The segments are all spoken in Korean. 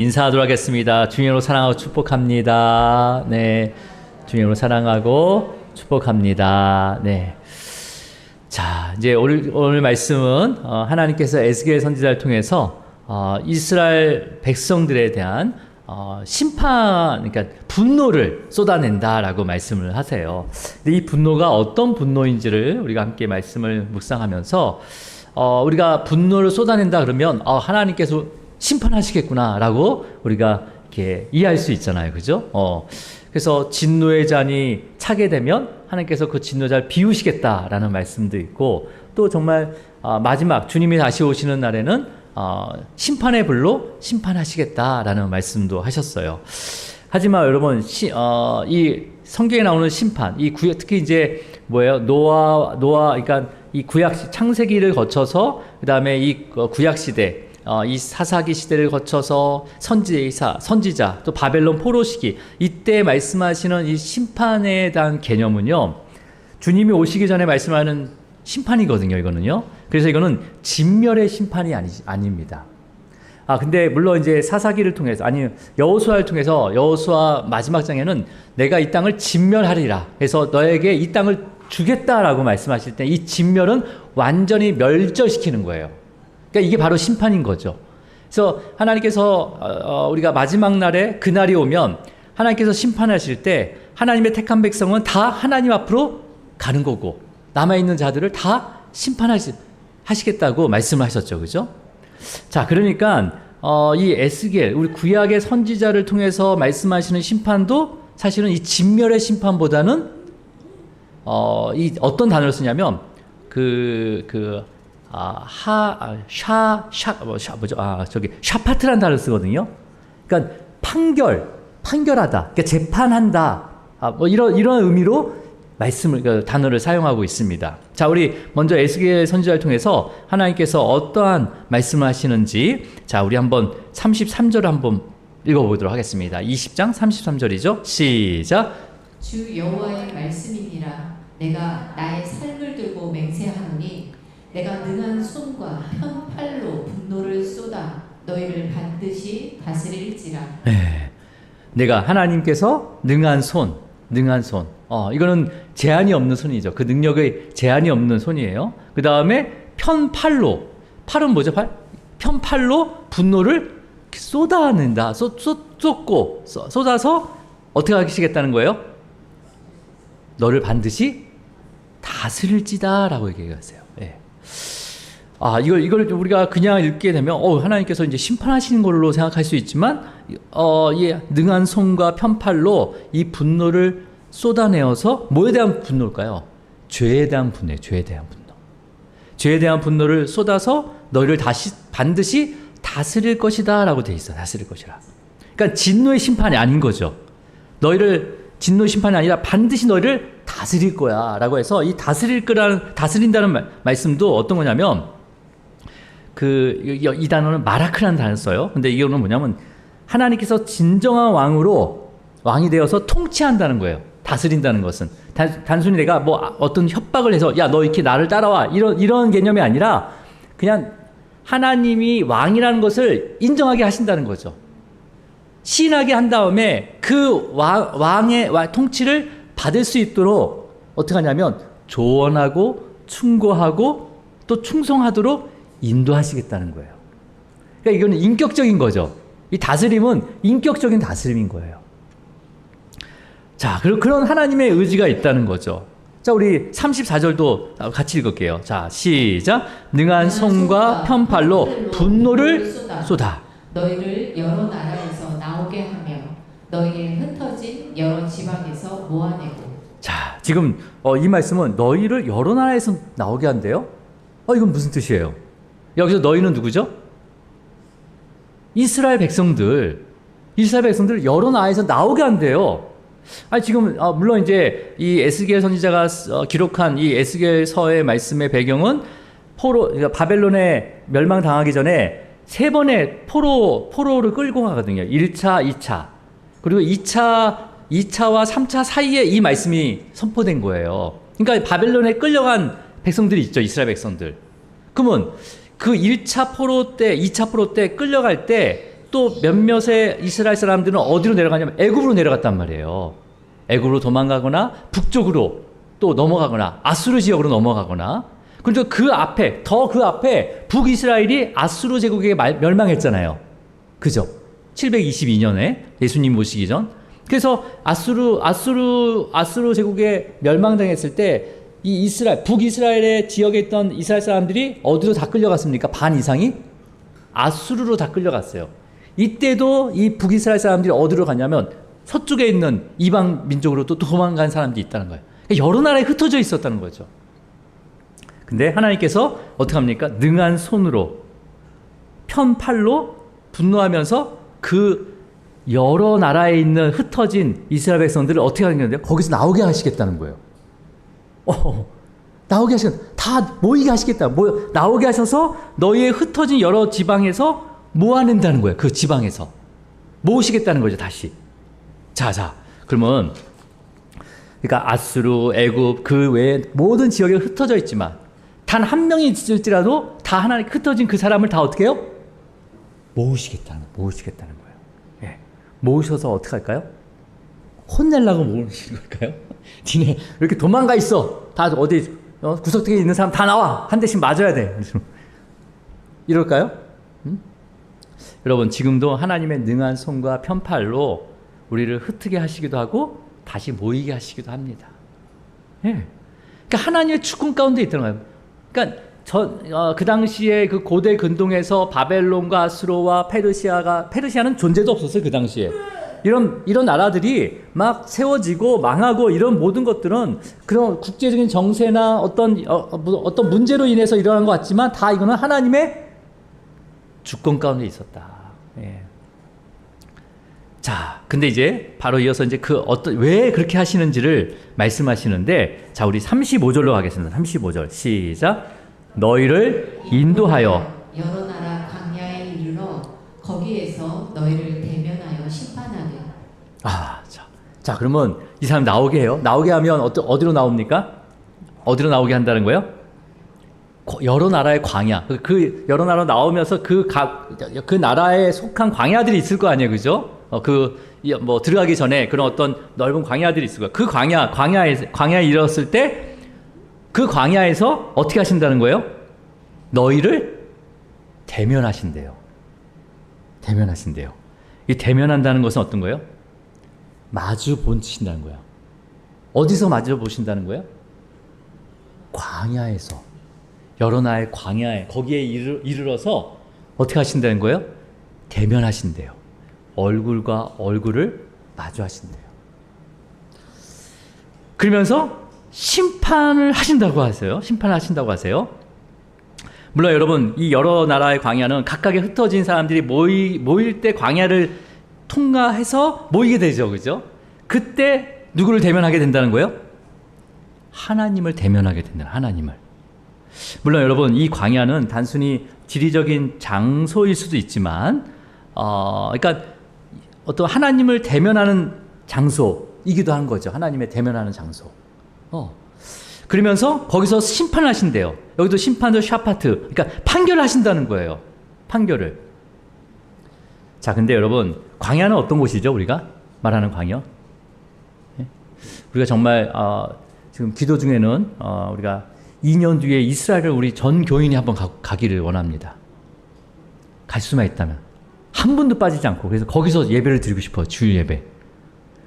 인사하도록 하겠습니다. 주님으로 사랑하고 축복합니다. 네. 주님으로 사랑하고 축복합니다. 네. 자, 이제 오늘 말씀은 하나님께서 에스겔 선지자를 통해서 이스라엘 백성들에 대한 심판, 그러니까 분노를 쏟아낸다라고 말씀을 하세요. 근데 이 분노가 어떤 분노인지를 우리가 함께 말씀을 묵상하면서 우리가 분노를 쏟아낸다 그러면 하나님께서 심판하시겠구나라고 우리가 이렇게 이해할 수 있잖아요, 그죠? 그래서 진노의 잔이 차게 되면 하나님께서 그 진노의 잔을 비우시겠다라는 말씀도 있고, 또 정말 마지막 주님이 다시 오시는 날에는 심판의 불로 심판하시겠다라는 말씀도 하셨어요. 하지만 여러분, 이 성경에 나오는 심판, 이 구약, 특히 이제 뭐예요? 노아, 그러니까 이 구약 창세기를 거쳐서 그 다음에 이 구약 시대, 이 사사기 시대를 거쳐서 선지자, 또 바벨론 포로 시기, 이때 말씀하시는 이 심판에 대한 개념은요, 주님이 오시기 전에 말씀하는 심판이거든요, 이거는요. 그래서 이거는 진멸의 심판이 아닙니다. 근데 물론 이제 사사기를 통해서, 아니 여호수아를 통해서, 여호수아 마지막 장에는 내가 이 땅을 진멸하리라, 그래서 너에게 이 땅을 주겠다라고 말씀하실 때 이 진멸은 완전히 멸절시키는 거예요. 그러니까 이게 바로 심판인 거죠. 그래서 하나님께서 우리가 마지막 날에 그날이 오면 하나님께서 심판하실 때 하나님의 택한 백성은 다 하나님 앞으로 가는 거고, 남아있는 자들을 다 심판하시겠다고 말씀을 하셨죠. 그죠? 자, 그러니까 이 에스겔, 우리 구약의 선지자를 통해서 말씀하시는 심판도 사실은 이 진멸의 심판보다는 이 어떤 단어를 쓰냐면 샤파트라는 단어를 쓰거든요. 그러니까 판결하다, 그러니까 재판한다, 뭐 이런 의미로 말씀을, 단어를 사용하고 있습니다. 자, 우리 먼저 에스겔 선지자를 통해서 하나님께서 어떠한 말씀을 하시는지, 자, 우리 한번 33절을 한번 읽어보도록 하겠습니다. 20장 33절이죠. 시작. 주 여호와의 말씀이니라. 내가 나의 삶을 들고 맹세하노니 내가 능한 손과 편 팔로 분노를 쏟아 너희를 반드시 다스릴지라. 네, 내가 하나님께서 능한 손. 이거는 제한이 없는 손이죠. 그 능력의 제한이 없는 손이에요. 그 다음에 편팔로. 팔은 뭐죠? 편팔로 분노를 쏟아낸다. 쏟아서 어떻게 하시겠다는 거예요? 너를 반드시 다스릴지다라고 얘기했어요. 네. 이걸 우리가 그냥 읽게 되면 하나님께서 이제 심판하시는 걸로 생각할 수 있지만, 이 능한 손과 편팔로 이 분노를 쏟아내어서 뭐에 대한 분노일까요? 죄에 대한 분노예요. 죄에 대한 분노를 쏟아서 너희를 반드시 다스릴 것이다라고 돼 있어. 다스릴 것이라. 그러니까 진노의 심판이 아닌 거죠. 진노의 심판이 아니라 반드시 너희를 다스릴 거야 라고 해서, 이 다스린다는 말씀도 어떤 거냐면, 이 단어는 마라크라는 단어를 써요. 근데 이거는 뭐냐면 하나님께서 진정한 왕이 되어서 통치한다는 거예요. 다스린다는 것은 단순히 내가 뭐 어떤 협박을 해서 야, 너 이렇게 나를 따라와, 이런 개념이 아니라 그냥 하나님이 왕이라는 것을 인정하게 하신다는 거죠. 시인하게 한 다음에 그 왕의 통치를 받을 수 있도록 어떻게 하냐면 조언하고 충고하고 또 충성하도록 인도하시겠다는 거예요. 그러니까 이거는 인격적인 거죠. 이 다스림은 인격적인 다스림인 거예요. 자, 그런 하나님의 의지가 있다는 거죠. 자, 우리 34절도 같이 읽을게요. 자, 시작. 능한 손과 편팔로 분노를 쏟아 너희를 여러 나라에서 나오게 하며 너희의 흩어진 여러 지방에서 모아내고. 자, 지금 이 말씀은 너희를 여러 나라에서 나오게 한대요. 이건 무슨 뜻이에요? 여기서 너희는 누구죠? 이스라엘 백성들 여러 나라에서 나오게 한대요. 지금 물론 이제 이 에스겔 선지자가 기록한 이 에스겔서의 말씀의 배경은 그러니까 바벨론에 멸망당하기 전에 3번의 포로를 끌고 가거든요. 1차, 2차. 그리고 2차와 3차 사이에 이 말씀이 선포된 거예요. 그러니까 바벨론에 끌려간 백성들이 있죠. 이스라엘 백성들. 그러면 그 1차 포로 때, 2차 포로 때 끌려갈 때 또 몇몇의 이스라엘 사람들은 어디로 내려가냐면 애굽으로 내려갔단 말이에요. 애굽으로 도망가거나 북쪽으로 또 넘어가거나 아수르 지역으로 넘어가거나. 그런데 그 앞에 북이스라엘이 아수르 제국에게 멸망했잖아요. 그죠? 722년에 예수님 모시기 전. 그래서 아수르 제국에 멸망당했을 때 이 북이스라엘의 지역에 있던 이스라엘 사람들이 어디로 다 끌려갔습니까? 반 이상이 아수르로 다 끌려갔어요. 이때도 이 북이스라엘 사람들이 어디로 갔냐면 서쪽에 있는 이방 민족으로 또 도망간 사람들이 있다는 거예요. 여러 나라에 흩어져 있었다는 거죠. 근데 하나님께서 어떻게 합니까? 능한 손으로 편팔로 분노하면서 그 여러 나라에 있는 흩어진 이스라엘 백성들을 어떻게 하겠는데요? 거기서 나오게 하시겠다는 거예요. 나오게 다 모이게 하시겠다. 나오게 하셔서 너희의 흩어진 여러 지방에서 모아낸다는 거예요. 그 지방에서 모으시겠다는 거죠. 다시. 자, 그러면 그러니까 아수르, 애굽 그 외에 모든 지역에 흩어져 있지만 단 한 명이 있을지라도 다 하나님 흩어진 그 사람을 다 어떻게 해요? 모으시겠다는 거예요. 예. 모으셔서 어떻게 할까요? 혼내려고 모으시는 걸까요? 니네 이렇게 도망가 있어. 다 어디 구석탱이 있는 사람 다 나와. 한 대씩 맞아야 돼. 이럴까요? 여러분 지금도 하나님의 능한 손과 편팔로 우리를 흩게 하시기도 하고 다시 모이게 하시기도 합니다. 예. 그러니까 하나님의 주권 가운데 있다는 거예요. 그러니까 그 당시에 그 고대 근동에서 바벨론과 아수르와 페르시아는 존재도 없었어요. 그 당시에. 이런 나라들이 막 세워지고 망하고 이런 모든 것들은 그런 국제적인 정세나 어떤 문제로 인해서 일어난 것 같지만 다 이거는 하나님의 주권 가운데 있었다. 예. 자, 근데 이제 바로 이어서 이제 왜 그렇게 하시는지를 말씀하시는데, 자, 우리 35절로 가겠습니다. 35절 시작. 너희를 인도하여 여러 나라 광야에 이르러 거기에서 너희를 대면하여 심판하되. 자, 그러면 이 사람 나오게 해요. 나오게 하면 어디로 나옵니까? 어디로 나오게 한다는 거예요? 여러 나라의 광야. 그 여러 나라 나오면서 그 나라에 속한 광야들이 있을 거 아니에요, 그죠? 들어가기 전에 그런 어떤 넓은 광야들이 있을 거예요. 그 광야에 이르렀을 때 그 광야에서 어떻게 하신다는 거예요? 너희를 대면하신대요. 이 대면한다는 것은 어떤 거예요? 마주 보신다는 거예요. 어디서 마주 보신다는 거예요? 광야에서. 여러 나라의 광야에, 거기에 이르러서 어떻게 하신다는 거예요? 대면하신대요. 얼굴과 얼굴을 마주하신대요. 그러면서 심판을 하신다고 하세요. 물론 여러분, 이 여러 나라의 광야는 각각의 흩어진 사람들이 모일 때 광야를 통과해서 모이게 되죠. 그죠? 그때 누구를 대면하게 된다는 거예요? 하나님을 대면하게 된다. 하나님을. 물론 여러분, 이 광야는 단순히 지리적인 장소일 수도 있지만, 그러니까 어떤 하나님을 대면하는 장소이기도 한 거죠. 하나님의 대면하는 장소. 그러면서 거기서 심판을 하신대요. 여기도 심판도 샤파트. 그러니까 판결을 하신다는 거예요. 판결을. 자, 근데 여러분, 광야는 어떤 곳이죠? 우리가 말하는 광야? 예? 우리가 정말 지금 기도 중에는 우리가 2년 뒤에 이스라엘을 우리 전 교인이 한번 가기를 원합니다. 갈 수만 있다면. 한 분도 빠지지 않고. 그래서 거기서 예배를 드리고 싶어요. 주일 예배.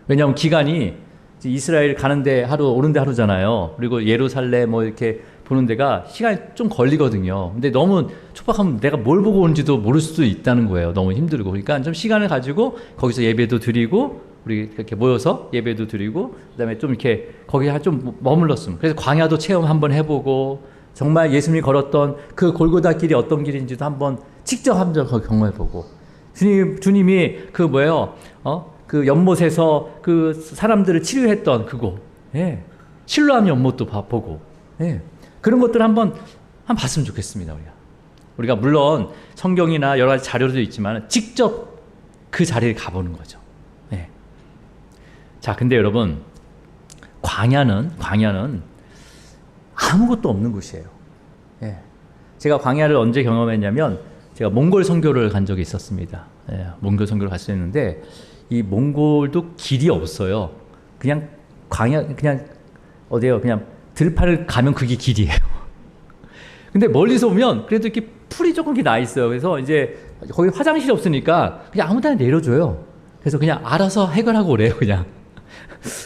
왜냐하면 기간이 이스라엘 가는데 오는데 하루잖아요. 그리고 예루살렘 이렇게 보는 데가 시간이 좀 걸리거든요. 근데 너무 촉박하면 내가 뭘 보고 오는지도 모를 수도 있다는 거예요. 너무 힘들고. 그러니까 좀 시간을 가지고 거기서 예배도 드리고, 우리 이렇게 모여서 예배도 드리고, 그다음에 좀 이렇게 거기에 좀 머물렀으면. 그래서 광야도 체험 한번 해보고, 정말 예수님이 걸었던 그 골고다 길이 어떤 길인지도 한번 직접 경험해보고, 주님이 그 연못에서 그 사람들을 치료했던 그곳, 예. 실로암 연못도 보고, 예. 그런 것들 한번 봤으면 좋겠습니다. 우리가 물론 성경이나 여러 가지 자료도 있지만 직접 그 자리에 가보는 거죠. 예. 자, 근데 여러분, 광야는 아무것도 없는 곳이에요. 예. 제가 광야를 언제 경험했냐면, 제가 몽골 선교를 간 적이 있었습니다. 예, 몽골 선교를 갔었는데 이 몽골도 길이 없어요. 그냥 광야, 그냥 어디에요? 그냥 들판을 가면 그게 길이에요. 근데 멀리서 보면 그래도 이렇게 풀이 조금 이렇게 나 있어요. 그래서 이제 거기 화장실이 없으니까 그냥 아무 데나 내려줘요. 그래서 그냥 알아서 해결하고 오래요, 그냥.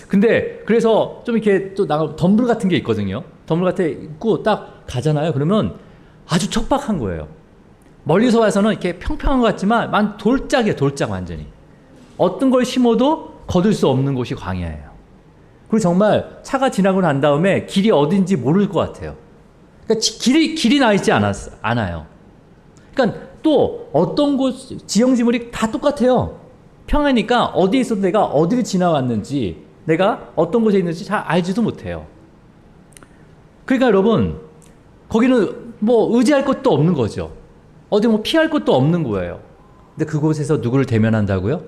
근데 그래서 좀 이렇게 또 나가 덤불 같은 게 있거든요. 덤불 같은 게 있고 딱 가잖아요. 그러면 아주 척박한 거예요. 멀리서 와서는 이렇게 평평한 것 같지만 돌짝이에요. 돌짝 완전히. 어떤 걸 심어도 거둘 수 없는 곳이 광야예요. 그리고 정말 차가 지나고 난 다음에 길이 어딘지 모를 것 같아요. 그러니까 길이 나 있지 않아요. 그러니까 또 어떤 곳 지형지물이 다 똑같아요. 평야니까 어디에 있어도 내가 어디를 지나왔는지 내가 어떤 곳에 있는지 잘 알지도 못해요. 그러니까 여러분 거기는 뭐 의지할 것도 없는 거죠. 어디 뭐 피할 것도 없는 거예요. 근데 그곳에서 누구를 대면한다고요?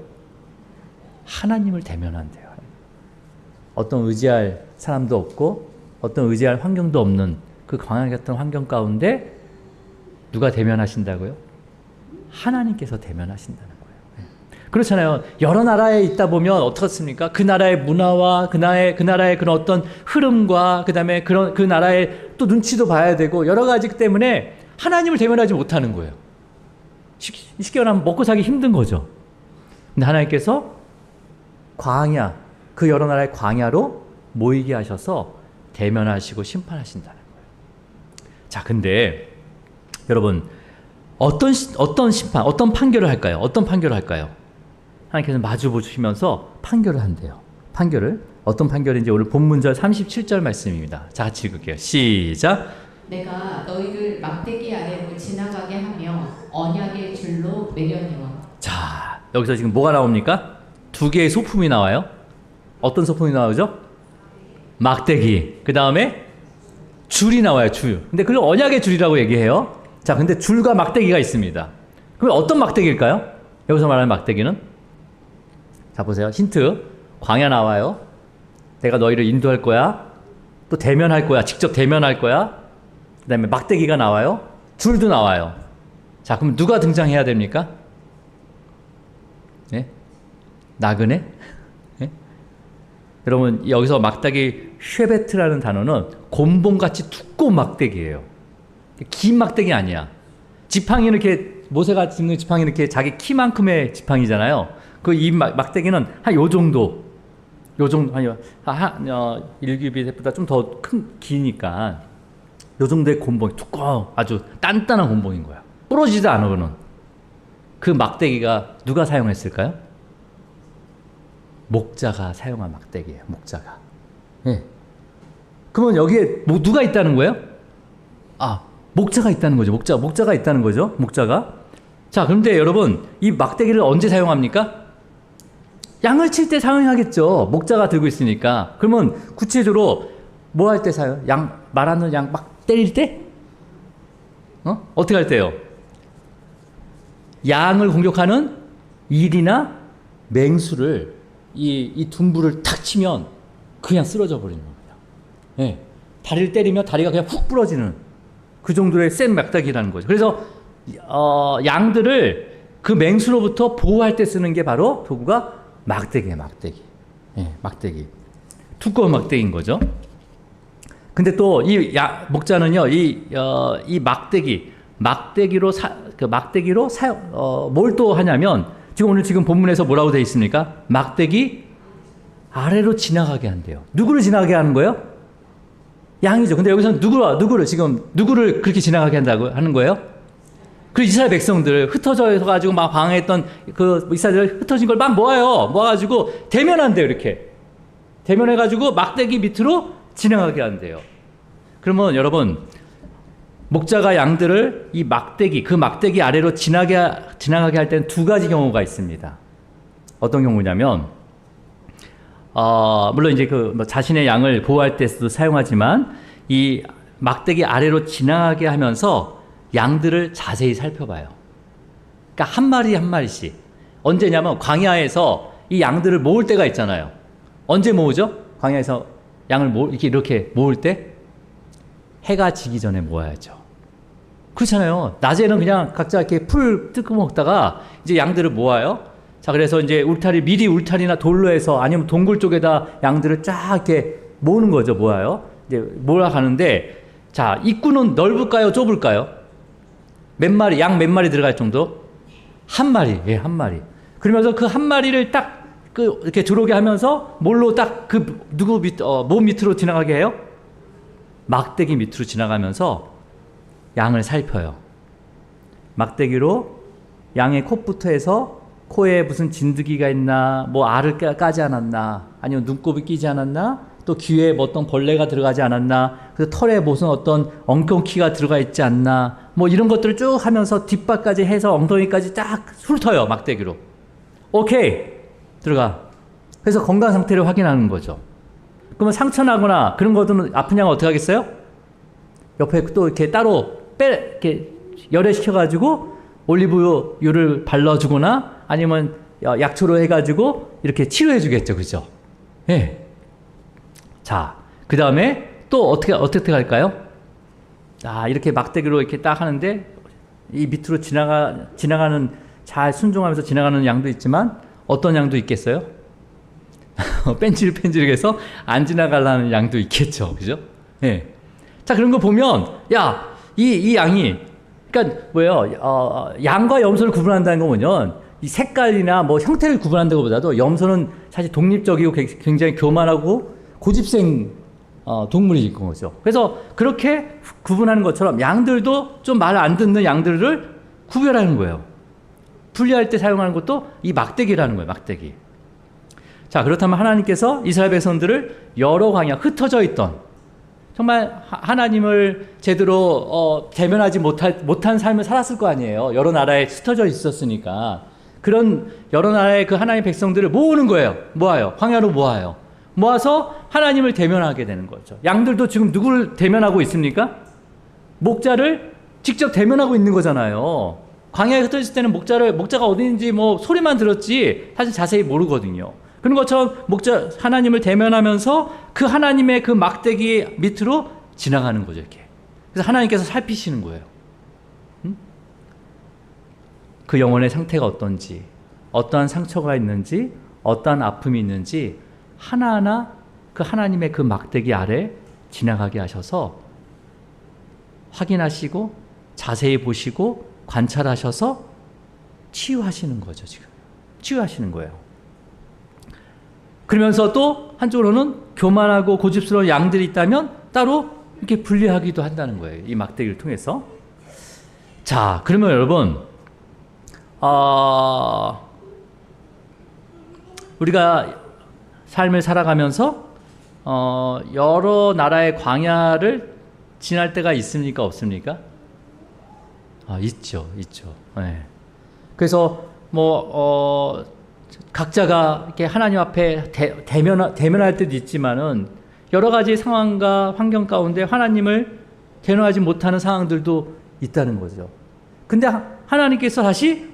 하나님을 대면한대요. 어떤 의지할 사람도 없고 어떤 의지할 환경도 없는 그 광야 같은 환경 가운데 누가 대면하신다고요? 하나님께서 대면하신다는 거예요. 그렇잖아요. 여러 나라에 있다 보면 어떻습니까? 그 나라의 문화와 그 나라의 그런 어떤 흐름과 그다음에 그 나라의 또 눈치도 봐야 되고 여러 가지 때문에 하나님을 대면하지 못하는 거예요. 쉽게 말하면 먹고 살기 힘든 거죠. 근데 하나님께서 광야, 그 여러 나라의 광야로 모이게 하셔서 대면하시고 심판하신다는 거예요. 자, 근데 여러분 어떤 심판, 어떤 판결을 할까요? 어떤 판결을 할까요? 하나님께서 마주 보시면서 판결을 한대요. 판결을 어떤 판결인지 오늘 본문절 37절 말씀입니다. 자, 같이 읽을게요. 시작. 내가 너희를 막대기 아래로 지나가게 하며 언약의 줄로 매려니와. 자, 여기서 지금 뭐가 나옵니까? 두 개의 소품이 나와요. 어떤 소품이 나오죠? 막대기. 그 다음에 줄이 나와요. 줄. 근데 그걸 언약의 줄이라고 얘기해요. 자, 근데 줄과 막대기가 있습니다. 그럼 어떤 막대기일까요? 여기서 말하는 막대기는? 자, 보세요. 힌트. 광야 나와요. 내가 너희를 인도할 거야. 또 대면할 거야. 직접 대면할 거야. 그 다음에 막대기가 나와요. 줄도 나와요. 자, 그럼 누가 등장해야 됩니까? 네? 나그네? 네? 여러분, 여기서 막대기 쉐베트라는 단어는 곤봉같이 두꺼운 막대기예요. 긴 막대기 아니야. 지팡이는 이렇게 모세가 짚는 지팡이는 이렇게 자기 키만큼의 지팡이잖아요. 그 이 막대기는 한 요 정도, 일기비보다 좀 더 기니까 요 정도의 곤봉이 두꺼워, 아주 단단한 곤봉인 거야. 부러지지도 않아. 그는 그 막대기가 누가 사용했을까요? 목자가 사용한 막대기예요. 목자가. 예. 그러면 여기에 누가 있다는 거예요? 아, 목자가 있다는 거죠. 목자가 있다는 거죠. 목자가. 자, 그런데 여러분, 이 막대기를 언제 사용합니까? 양을 칠 때 사용하겠죠. 목자가 들고 있으니까. 그러면 구체적으로 뭐 할 때 사용? 말하는 양 막 때릴 때? 어떻게 할 때요? 양을 공격하는 일이나 맹수를 이 둔부를 탁 치면 그냥 쓰러져 버리는 겁니다. 네. 다리를 때리면 다리가 그냥 훅 부러지는 그 정도의 센 막대기라는 거죠. 그래서 양들을 그 맹수로부터 보호할 때 쓰는 게 바로 도구가 막대기예요. 막대기. 네, 막대기. 두꺼운 막대기인 거죠. 근데 또 이 목자는요, 이 막대기로 사용, 뭘 또 하냐면, 오늘 본문에서 뭐라고 되어 있습니까? 막대기 아래로 지나가게 한대요. 누구를 지나가게 하는 거예요? 양이죠. 근데 여기서는 누구를 그렇게 지나가게 한다고 하는 거예요? 그 이스라엘 백성들 흩어져 가지고 막 방황했던 그 이스라엘들 흩어진 걸 막 모아가지고 대면한대요. 이렇게 대면해가지고 막대기 밑으로 지나가게 한대요. 그러면 여러분, 목자가 양들을 그 막대기 아래로 지나가게 할 때는 두 가지 경우가 있습니다. 어떤 경우냐면, 물론 이제 자신의 양을 보호할 때도 사용하지만, 이 막대기 아래로 지나가게 하면서 양들을 자세히 살펴봐요. 그러니까 한 마리 한 마리씩. 언제냐면 광야에서 이 양들을 모을 때가 있잖아요. 언제 모으죠? 광야에서 양을 이렇게 모을 때? 해가 지기 전에 모아야죠. 그렇잖아요. 낮에는 그냥 각자 이렇게 풀 뜯고 먹다가 이제 양들을 모아요. 자, 그래서 이제 미리 울타리나 돌로 해서 아니면 동굴 쪽에다 양들을 쫙 이렇게 모으는 거죠. 모아요. 이제 몰아가는데, 자, 입구는 넓을까요? 좁을까요? 양 몇 마리 들어갈 정도? 한 마리. 예, 한 마리. 그러면서 그 한 마리를 딱 이렇게 들어오게 하면서 뭘로 딱 몸 밑으로 지나가게 해요? 막대기 밑으로 지나가면서 양을 살펴요. 막대기로 양의 콧부터 해서 코에 무슨 진드기가 있나, 뭐 알을 까지 않았나, 아니면 눈곱이 끼지 않았나, 또 귀에 뭐 어떤 벌레가 들어가지 않았나, 그 털에 무슨 어떤 엉겅퀴가 들어가 있지 않나, 뭐 이런 것들을 쭉 하면서 뒷발까지 해서 엉덩이까지 딱 훑어요. 막대기로. 오케이, 들어가. 그래서 건강 상태를 확인하는 거죠. 그러면 상처 나거나 그런 것들은 아픈 양은 어떻게 하겠어요? 옆에 또 이렇게 따로 이렇게 열애시켜가지고 올리브유를 발라주거나 아니면 약초로 해가지고 이렇게 치료해주겠죠, 그죠? 예. 자, 그 다음에 또 어떻게 할까요? 아, 이렇게 막대기로 이렇게 딱 하는데 이 밑으로 지나가는 잘 순종하면서 지나가는 양도 있지만 어떤 양도 있겠어요? 뺀질뺀질해서 안 지나가려는 양도 있겠죠, 그죠? 예. 자, 그런 거 보면 야, 이 양이 그러니까 뭐예요? 양과 염소를 구분한다는 거 보면 이 색깔이나 뭐 형태를 구분한다는 것보다도 염소는 사실 독립적이고 굉장히 교만하고 고집생 동물일 거죠. 그래서 그렇게 구분하는 것처럼 양들도 좀 말 안 듣는 양들을 구별하는 거예요. 분리할 때 사용하는 것도 이 막대기라는 거예요. 막대기. 자, 그렇다면 하나님께서 이스라엘 백성들을 여러 광야 흩어져 있던 정말 하나님을 제대로 대면하지 못한 삶을 살았을 거 아니에요. 여러 나라에 흩어져 있었으니까. 그런 여러 나라의 그 하나님의 백성들을 모으는 거예요. 모아요. 광야로 모아요. 모아서 하나님을 대면하게 되는 거죠. 양들도 지금 누구를 대면하고 있습니까? 목자를 직접 대면하고 있는 거잖아요. 광야에 흩어져 있을 때는 목자가 어디 있는지 뭐 소리만 들었지 사실 자세히 모르거든요. 그런 것처럼 하나님을 대면하면서 그 하나님의 그 막대기 밑으로 지나가는 거죠, 이렇게. 그래서 하나님께서 살피시는 거예요. 그 영혼의 상태가 어떤지, 어떠한 상처가 있는지, 어떠한 아픔이 있는지 하나하나 그 하나님의 그 막대기 아래 지나가게 하셔서 확인하시고 자세히 보시고 관찰하셔서 치유하시는 거죠, 지금. 치유하시는 거예요. 그러면서 또 한쪽으로는 교만하고 고집스러운 양들이 있다면 따로 이렇게 분리하기도 한다는 거예요. 이 막대기를 통해서. 자, 그러면 여러분, 우리가 삶을 살아가면서 여러 나라의 광야를 지날 때가 있습니까? 없습니까? 있죠. 네. 그래서 각자가 이렇게 하나님 앞에 대면할 때도 있지만은 여러 가지 상황과 환경 가운데 하나님을 대면하지 못하는 상황들도 있다는 거죠. 근데 하나님께서 다시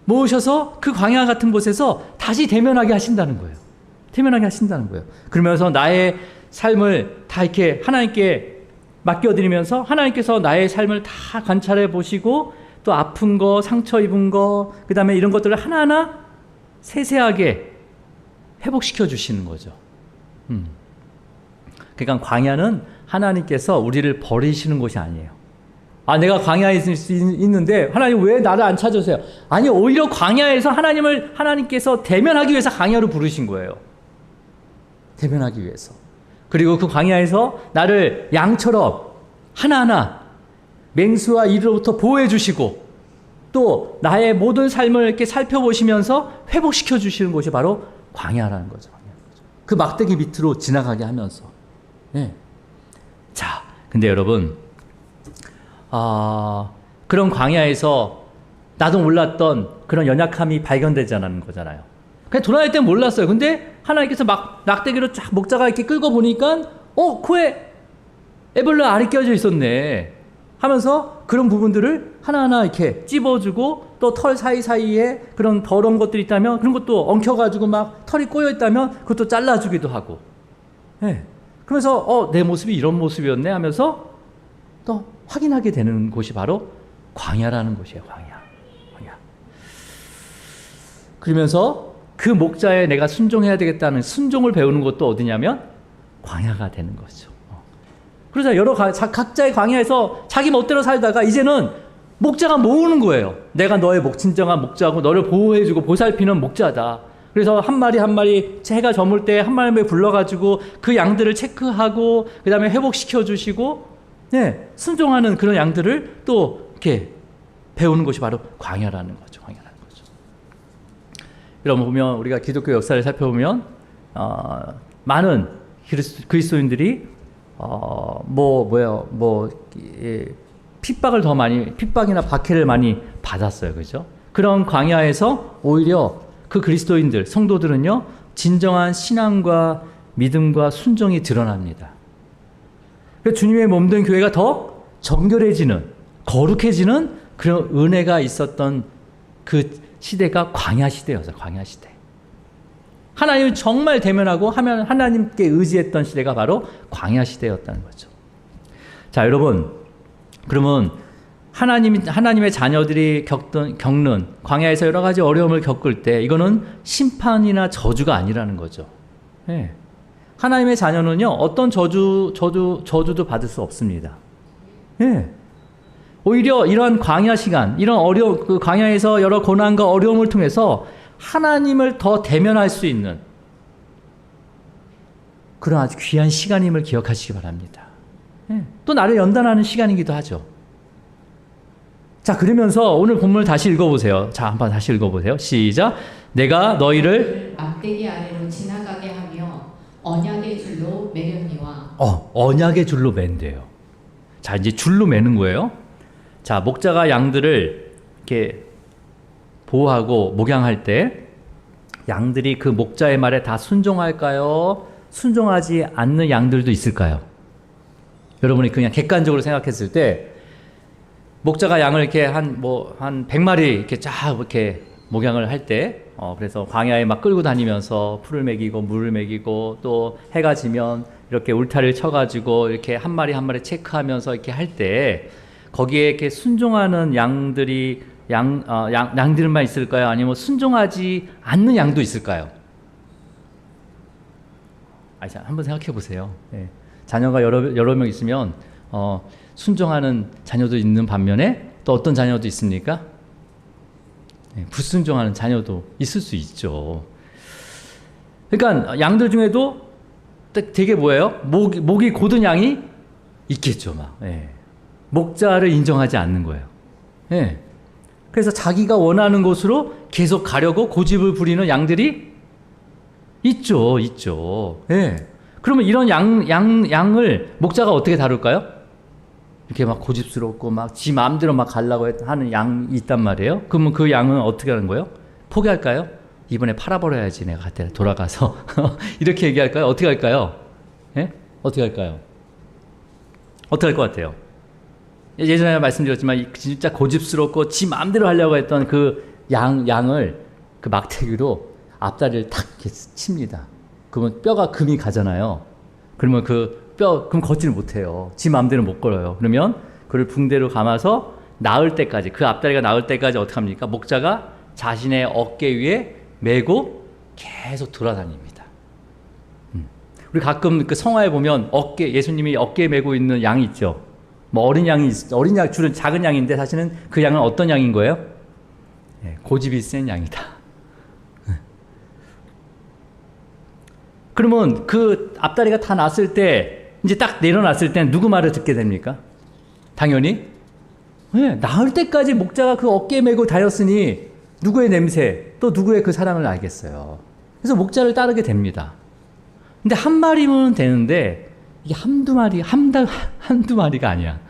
모으셔서 그 광야 같은 곳에서 다시 대면하게 하신다는 거예요. 대면하게 하신다는 거예요. 그러면서 나의 삶을 다 이렇게 하나님께 맡겨드리면서 하나님께서 나의 삶을 다 관찰해 보시고 또 아픈 거, 상처 입은 거, 그 다음에 이런 것들을 하나하나 세세하게 회복시켜 주시는 거죠. 그러니까 광야는 하나님께서 우리를 버리시는 곳이 아니에요. 내가 광야에 있는데 하나님 왜 나를 안 찾으세요? 아니, 오히려 광야에서 하나님께서 대면하기 위해서 광야로 부르신 거예요. 대면하기 위해서. 그리고 그 광야에서 나를 양처럼 하나하나 맹수와 이로부터 보호해 주시고 또 나의 모든 삶을 이렇게 살펴보시면서 회복시켜 주시는 곳이 바로 광야라는 거죠. 그 막대기 밑으로 지나가게 하면서. 네. 자, 근데 여러분, 그런 광야에서 나도 몰랐던 그런 연약함이 발견되지 않는 거잖아요. 그냥 돌아다닐 땐 몰랐어요. 근데 하나님께서 막 낙대기로 쫙 목자가 이렇게 끌고 보니까 코에 애벌레 알이 껴져 있었네 하면서 그런 부분들을 하나하나 이렇게 찝어주고 또 털 사이사이에 그런 더러운 것들이 있다면 그런 것도 엉켜가지고 막 털이 꼬여있다면 그것도 잘라주기도 하고. 네. 그러면서 내 모습이 이런 모습이었네 하면서 또 확인하게 되는 곳이 바로 광야라는 곳이에요. 광야. 그러면서 그 목자에 내가 순종해야 되겠다는 순종을 배우는 것도 어디냐면 광야가 되는 거죠. 그러자 각자의 광야에서 자기 멋대로 살다가 이제는 목자가 모으는 거예요. 내가 너의 진정한 목자고 너를 보호해주고 보살피는 목자다. 그래서 한 마리 한 마리 해가 저물 때 한 마리 불러가지고 그 양들을 체크하고 그 다음에 회복시켜 주시고 순종하는 그런 양들을 또 이렇게 배우는 것이 바로 광야라는 거죠. 여러분 보면 우리가 기독교 역사를 살펴보면 많은 그리스도인들이 핍박이나 박해를 많이 받았어요. 그죠? 그런 광야에서 오히려 그 그리스도인들, 성도들은요, 진정한 신앙과 믿음과 순종이 드러납니다. 그래서 주님의 몸된 교회가 더 정결해지는, 거룩해지는 그런 은혜가 있었던 그 시대가 광야 시대였어요. 광야 시대. 하나님을 정말 대면하고 하나님께 의지했던 시대가 바로 광야 시대였다는 거죠. 자, 여러분, 그러면 하나님의 자녀들이 겪는 광야에서 여러 가지 어려움을 겪을 때 이거는 심판이나 저주가 아니라는 거죠. 하나님의 자녀는요, 어떤 저주도 받을 수 없습니다. 오히려 이러한 광야 시간, 이런 그 광야에서 여러 고난과 어려움을 통해서 하나님을 더 대면할 수 있는 그런 아주 귀한 시간임을 기억하시기 바랍니다. 또 나를 연단하는 시간이기도 하죠. 자, 그러면서 오늘 본문을 다시 읽어보세요. 자, 한번 다시 읽어보세요. 시작. 내가 너희를 막대기 아래로 지나가게 하며 언약의 줄로 매렸니와. 언약의 줄로 맨대요. 자, 이제 줄로 매는 거예요. 자, 목자가 양들을 이렇게 보호하고 목양할 때 양들이 그 목자의 말에 다 순종할까요? 순종하지 않는 양들도 있을까요? 여러분이 그냥 객관적으로 생각했을 때 목자가 양을 이렇게 한 100마리 이렇게 쫙 이렇게 목양을 할 때 그래서 광야에 막 끌고 다니면서 풀을 먹이고 물을 먹이고 또 해가 지면 이렇게 울타리를 쳐가지고 이렇게 한 마리 한 마리 체크하면서 이렇게 할 때 거기에 이렇게 순종하는 양들만 있을까요? 아니면 순종하지 않는 양도 있을까요? 한번 생각해 보세요. 자녀가 여러 명 있으면 순종하는 자녀도 있는 반면에 또 어떤 자녀도 있습니까? 불순종하는 자녀도 있을 수 있죠. 그러니까 양들 중에도 되게 뭐예요? 목이 곧은 양이 있겠죠, 막. 목자를 인정하지 않는 거예요. 그래서 자기가 원하는 곳으로 계속 가려고 고집을 부리는 양들이 있죠. 그러면 이런 양을 목자가 어떻게 다룰까요? 이렇게 막 고집스럽고 막 지 마음대로 막 가려고 하는 양이 있단 말이에요. 그러면 그 양은 어떻게 하는 거예요? 포기할까요? 이번에 팔아버려야지 내가 돌아가서 이렇게 얘기할까요? 어떻게 할까요? 어떻게 할까요? 어떻게 할 것 같아요? 예전에 말씀드렸지만 진짜 고집스럽고 지 마음대로 하려고 했던 그 양을 그 막대기로 앞다리를 탁 이렇게 칩니다. 그러면 뼈가 금이 가잖아요. 그러면 그럼 걷지를 못해요. 지 마음대로 못 걸어요. 그러면 그를 붕대로 감아서 나을 때까지, 그 앞다리가 나을 때까지 어떻게 합니까? 목자가 자신의 어깨 위에 메고 계속 돌아다닙니다. 우리 가끔 그 성화에 보면 예수님이 어깨에 메고 있는 양이 있죠. 어린 양, 줄은 작은 양인데 사실은 그 양은 어떤 양인 거예요? 고집이 센 양이다. 그러면 그 앞다리가 다 났을 때, 이제 딱 내려놨을 때 누구 말을 듣게 됩니까? 당연히 나을 때까지 목자가 그 어깨에 메고 다녔으니 누구의 냄새, 또 누구의 그 사랑을 알겠어요. 그래서 목자를 따르게 됩니다. 근데 한 마리면 되는데 이게 한두 마리가 아니야.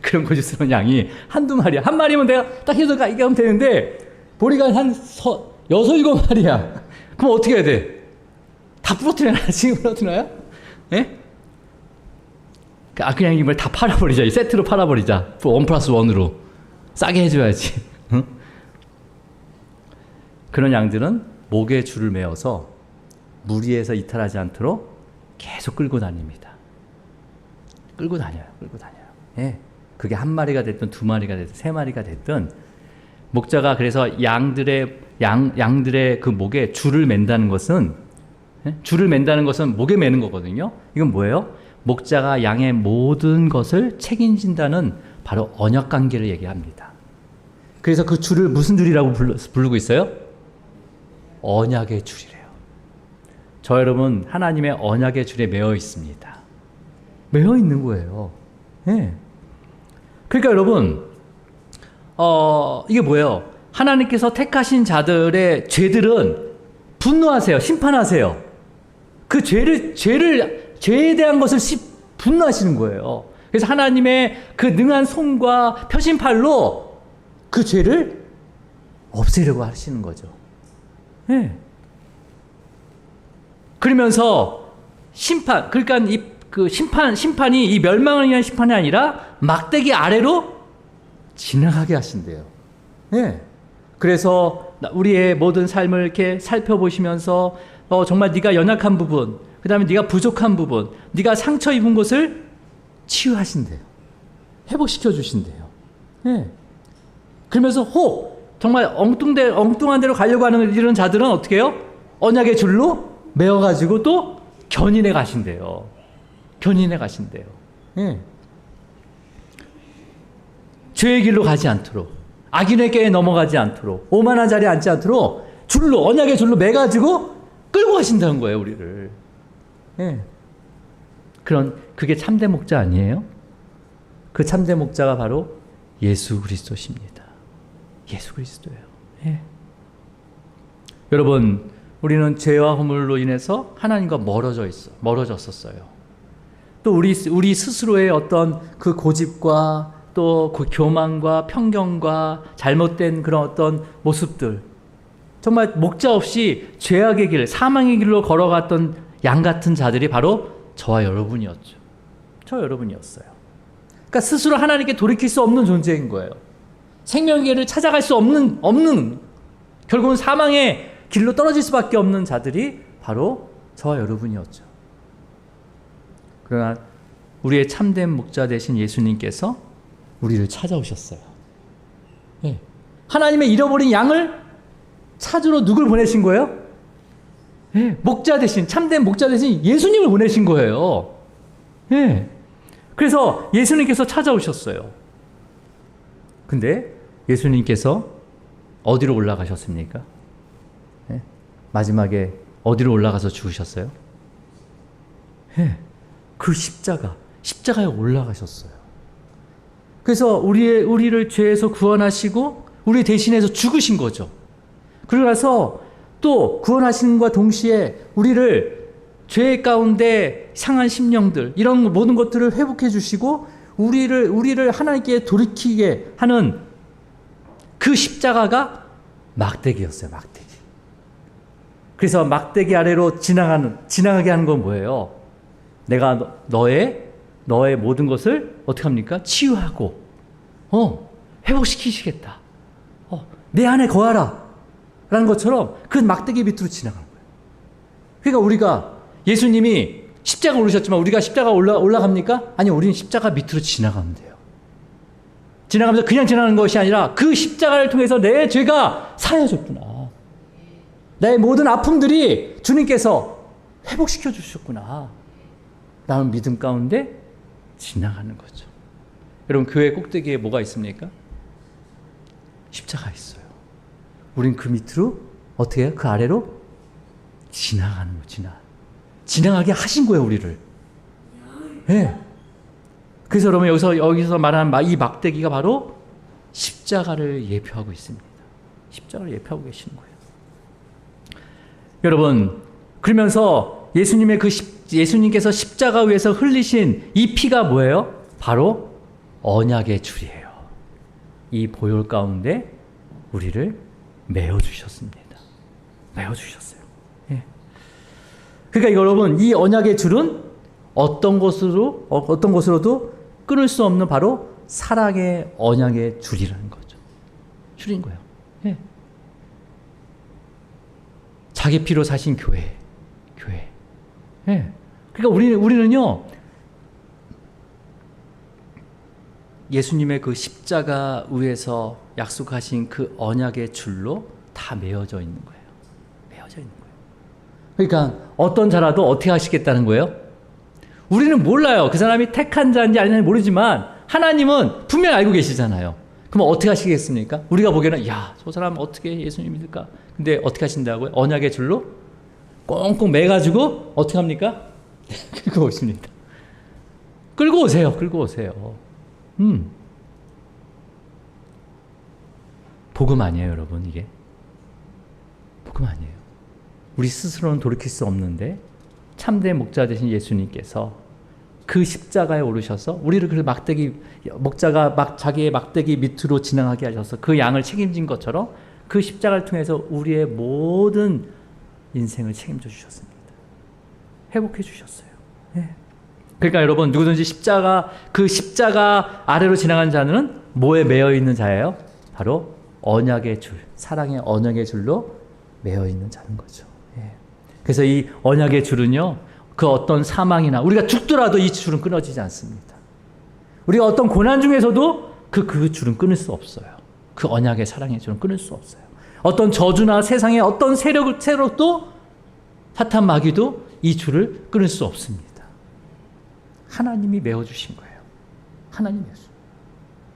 그런 고집스러운 양이 한두 마리야. 한 마리면 내가 딱 해서 이게 하면 되는데 보리가 한 6, 7마리야. 그럼 어떻게 해야 돼? 다 부러뜨려놔? 지금 부러뜨려요? 그냥 이걸 다 팔아버리자. 세트로 팔아버리자. 1+1으로. 싸게 해줘야지. 응? 그런 양들은 목에 줄을 메어서 무리에서 이탈하지 않도록 계속 끌고 다닙니다. 끌고 다녀요. 그게 한 마리가 됐든 두 마리가 됐든 세 마리가 됐든 목자가 그래서 양들의 그 목에 줄을 맨다는 것은 줄을 맨다는 것은 목에 매는 거거든요. 이건 뭐예요? 목자가 양의 모든 것을 책임진다는 바로 언약 관계를 얘기합니다. 그래서 그 줄을 무슨 줄이라고 부르고 있어요? 언약의 줄이래요. 저 여러분 하나님의 언약의 줄에 매어 있습니다. 매어 있는 거예요. 네. 그러니까 여러분 이게 뭐예요? 하나님께서 택하신 자들의 죄들은 분노하세요. 심판하세요. 그 죄에 대한 것을 분노하시는 거예요. 그래서 하나님의 그 능한 손과 펴신팔로 그 죄를 없애려고 하시는 거죠. 네. 그러면서 그러니까 심판이 이 멸망을 위한 심판이 아니라 막대기 아래로 지나가게 하신대요. 네. 그래서 우리의 모든 삶을 이렇게 살펴보시면서 정말 네가 연약한 부분, 그 다음에 네가 부족한 부분, 네가 상처 입은 곳을 치유하신대요. 회복시켜 주신대요. 네. 그러면서 정말 엉뚱한 데로 가려고 하는 이런 자들은 어떻게 해요? 언약의 줄로 매어가지고 또 견인해 가신대요. 견인해 가신대요. 네. 죄의 길로 가지 않도록, 악인의 꾀에 넘어가지 않도록, 오만한 자리에 앉지 않도록 언약의 줄로 매가지고 끌고 가신다는 거예요, 우리를. 예. 그게 참된 목자 아니에요? 그 참된 목자가 바로 예수 그리스도십니다. 예수 그리스도예요. 예. 여러분, 우리는 죄와 허물로 인해서 하나님과 멀어졌었어요. 또 우리 스스로의 어떤 그 고집과 또 그 교만과 편견과 잘못된 그런 어떤 모습들, 정말 목자 없이 죄악의 길, 사망의 길로 걸어갔던 양 같은 자들이 바로 저와 여러분이었죠. 저 여러분이었어요. 그러니까 스스로 하나님께 돌이킬 수 없는 존재인 거예요. 생명의 길을 찾아갈 수 없는 결국은 사망의 길로 떨어질 수밖에 없는 자들이 바로 저와 여러분이었죠. 그러나 우리의 참된 목자 되신 예수님께서 우리를 찾아오셨어요. 네. 하나님의 잃어버린 양을 찾으러 누굴 보내신 거예요? 네. 참된 목자 대신 예수님을 보내신 거예요. 네. 그래서 예수님께서 찾아오셨어요. 근데 예수님께서 어디로 올라가셨습니까? 네. 마지막에 어디로 올라가서 죽으셨어요? 네. 그 십자가에 올라가셨어요. 그래서 우리를 죄에서 구원하시고 우리 대신해서 죽으신 거죠. 그러고 나서 또 구원하심과 동시에 우리를 죄 가운데 상한 심령들, 이런 모든 것들을 회복해 주시고 우리를 하나님께 돌이키게 하는 그 십자가가 막대기였어요. 막대기. 그래서 막대기 아래로 지나가게 하는 건 뭐예요? 내가 너의 모든 것을 어떻게 합니까? 치유하고 회복시키시겠다. 내 안에 거하라 라는 것처럼 그 막대기 밑으로 지나가는 거예요. 그러니까 우리가 예수님이 십자가 오르셨지만 우리가 십자가 올라갑니까? 아니, 우리는 십자가 밑으로 지나가면 돼요. 지나가면서 그냥 지나가는 것이 아니라 그 십자가를 통해서 내 죄가 사해졌구나. 나의 모든 아픔들이 주님께서 회복시켜 주셨구나 라는 믿음 가운데 지나가는 거죠. 여러분, 교회 꼭대기에 뭐가 있습니까? 십자가 있어요. 우린 그 밑으로 어떻게 해요? 그 아래로 지나가는 거예요. 지나가게 하신 거예요, 우리를. 네. 그래서 여러분, 여기서 말하는 이 막대기가 바로 십자가를 예표하고 있습니다. 십자가를 예표하고 계시는 거예요. 여러분, 그러면서 예수님께서 십자가 위에서 흘리신 이 피가 뭐예요? 바로 언약의 줄이에요. 이 보혈 가운데 우리를 메어주셨습니다. 메어주셨어요. 예. 그러니까 여러분, 이 언약의 줄은 어떤 것으로도 끊을 수 없는 바로 사랑의 언약의 줄이라는 거죠. 줄인 거예요. 예. 자기 피로 사신 교회. 예. 그러니까 우리는요, 예수님의 그 십자가 위에서 약속하신 그 언약의 줄로 다 메어져 있는 거예요. 메어져 있는 거예요. 그러니까 어떤 자라도 어떻게 하시겠다는 거예요? 우리는 몰라요. 그 사람이 택한 자인지 아닌지 모르지만 하나님은 분명히 알고 계시잖아요. 그럼 어떻게 하시겠습니까? 우리가 보기에는 야, 저 사람 어떻게 예수님 믿을까? 근데 어떻게 하신다고요? 언약의 줄로 꽁꽁 매가지고 어떻게 합니까? 끌고 오십니다. 끌고 오세요. 끌고 오세요. 복음 아니에요, 여러분. 이게 복음 아니에요. 우리 스스로는 돌이킬 수 없는데 참된 목자 되신 예수님께서 그 십자가에 오르셔서 우리를 그 막대기, 목자가 막 자기의 막대기 밑으로 지나가게 하셔서 그 양을 책임진 것처럼 그 십자가를 통해서 우리의 모든 인생을 책임져 주셨습니다. 회복해 주셨어요. 네. 그러니까 여러분, 누구든지 그 십자가 아래로 지나간 자는 뭐에 매여 있는 자예요? 바로 언약의 줄, 사랑의 언약의 줄로 매여 있는 자는 거죠. 예. 그래서 이 언약의 줄은요, 그 어떤 사망이나 우리가 죽더라도 이 줄은 끊어지지 않습니다. 우리가 어떤 고난 중에서도 그 줄은 끊을 수 없어요. 그 언약의 사랑의 줄은 끊을 수 없어요. 어떤 저주나 세상의 어떤 세력도 사탄 마귀도 이 줄을 끊을 수 없습니다. 하나님이 메어주신 거예요. 하나님이 메어주신 거예요.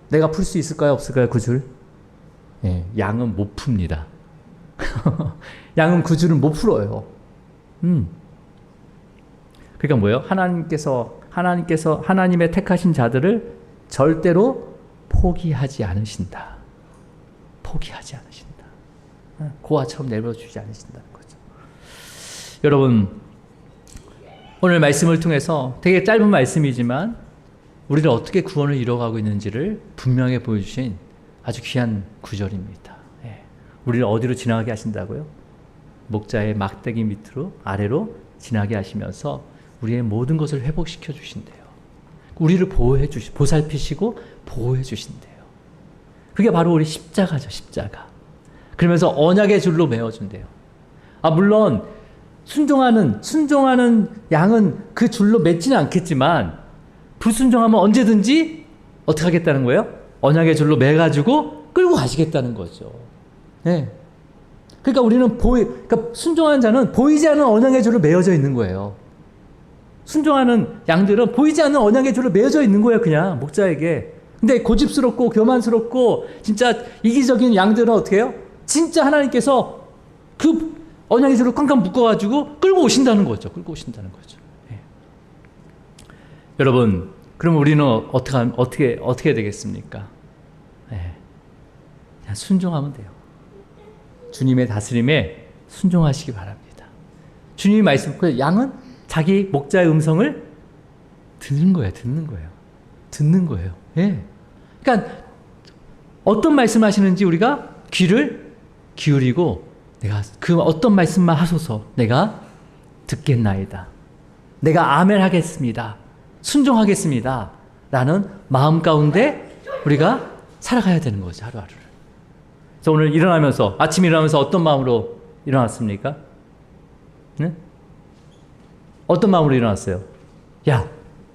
내가 풀 수 있을까요? 없을까요? 그 줄? 예, 양은 못 풉니다. 양은 그 줄은 못 풀어요. 그러니까 뭐예요? 하나님의 택하신 자들을 절대로 포기하지 않으신다. 포기하지 않으신다. 고아처럼 내버려주지 않으신다는 거죠. 여러분, 오늘 말씀을 통해서 되게 짧은 말씀이지만 우리를 어떻게 구원을 이뤄가고 있는지를 분명히 보여주신 아주 귀한 구절입니다. 예. 우리를 어디로 지나가게 하신다고요? 목자의 막대기 밑으로 아래로 지나게 하시면서 우리의 모든 것을 회복시켜 주신대요. 우리를 보살피시고 보호해 주신대요. 그게 바로 우리 십자가죠, 십자가. 그러면서 언약의 줄로 메어준대요. 물론 순종하는 양은 그 줄로 맺지는 않겠지만 불순종하면 언제든지 어떻게 하겠다는 거예요? 언약의 줄로 매가지고 끌고 가시겠다는 거죠. 네. 그러니까 우리는 그러니까 순종하는 자는 보이지 않는 언약의 줄로 매어져 있는 거예요. 순종하는 양들은 보이지 않는 언약의 줄로 매어져 있는 거예요, 그냥 목자에게. 근데 고집스럽고 교만스럽고 진짜 이기적인 양들은 어떻게 해요? 진짜 하나님께서 그 언약의 줄을 꽉꽉 묶어가지고 끌고 오신다는 거죠. 끌고 오신다는 거죠. 예. 여러분, 그럼 우리는 어떻게 해야 되겠습니까? 예. 그냥 순종하면 돼요. 주님의 다스림에 순종하시기 바랍니다. 주님이 말씀, 양은 자기 목자의 음성을 듣는 거예요. 예. 그러니까 어떤 말씀을 하시는지 우리가 귀를 기울이고 내가 그 어떤 말씀만 하소서 내가 듣겠나이다. 내가 아멘 하겠습니다. 순종하겠습니다. 라는 마음 가운데 우리가 살아가야 되는 거죠, 하루하루를. 그래서 오늘 아침 일어나면서 어떤 마음으로 일어났습니까? 네? 어떤 마음으로 일어났어요? 야,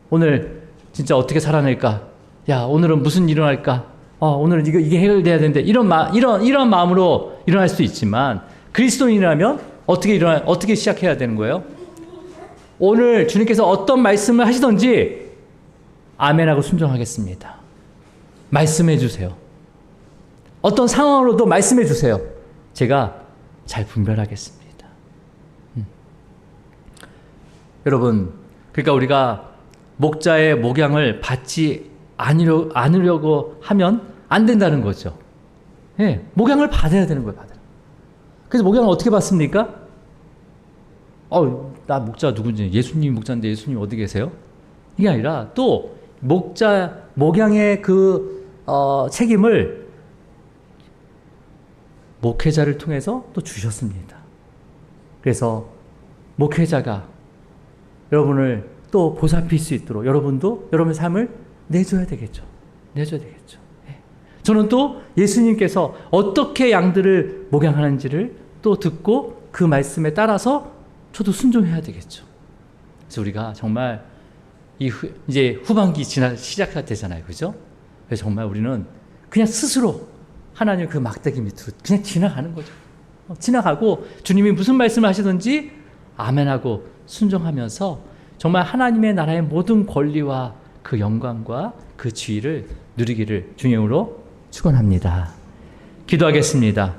오늘 진짜 어떻게 살아낼까? 야, 오늘은 무슨 일이 일어날까? 오늘은 이게 해결돼야 되는데 이런 마음으로 일어날 수 있지만 그리스도인이라면 어떻게 시작해야 되는 거예요? 오늘 주님께서 어떤 말씀을 하시든지 아멘하고 순종하겠습니다. 말씀해 주세요. 어떤 상황으로도 말씀해 주세요. 제가 잘 분별하겠습니다. 여러분, 그러니까 우리가 목자의 목양을 받지 않으려고 하면 안 된다는 거죠. 예, 목양을 받아야 되는 거예요. 그래서 목양을 어떻게 받습니까? 나 목자 누군지, 예수님 목자인데 예수님 어디 계세요? 이게 아니라 또 목양의 책임을 목회자를 통해서 또 주셨습니다. 그래서 목회자가 여러분을 또 보살필 수 있도록 여러분도 여러분의 삶을 내줘야 되겠죠. 예. 저는 또 예수님께서 어떻게 양들을 목양하는지를 또 듣고 그 말씀에 따라서 저도 순종해야 되겠죠. 그래서 우리가 정말 이제 후반기 시작해야 되잖아요. 그죠? 그래서 정말 우리는 그냥 스스로 하나님 그 막대기 밑으로 그냥 지나가는 거죠. 지나가고 주님이 무슨 말씀을 하시든지 아멘하고 순종하면서 정말 하나님의 나라의 모든 권리와 그 영광과 그 지위를 누리기를 주님으로 축원합니다. 기도하겠습니다.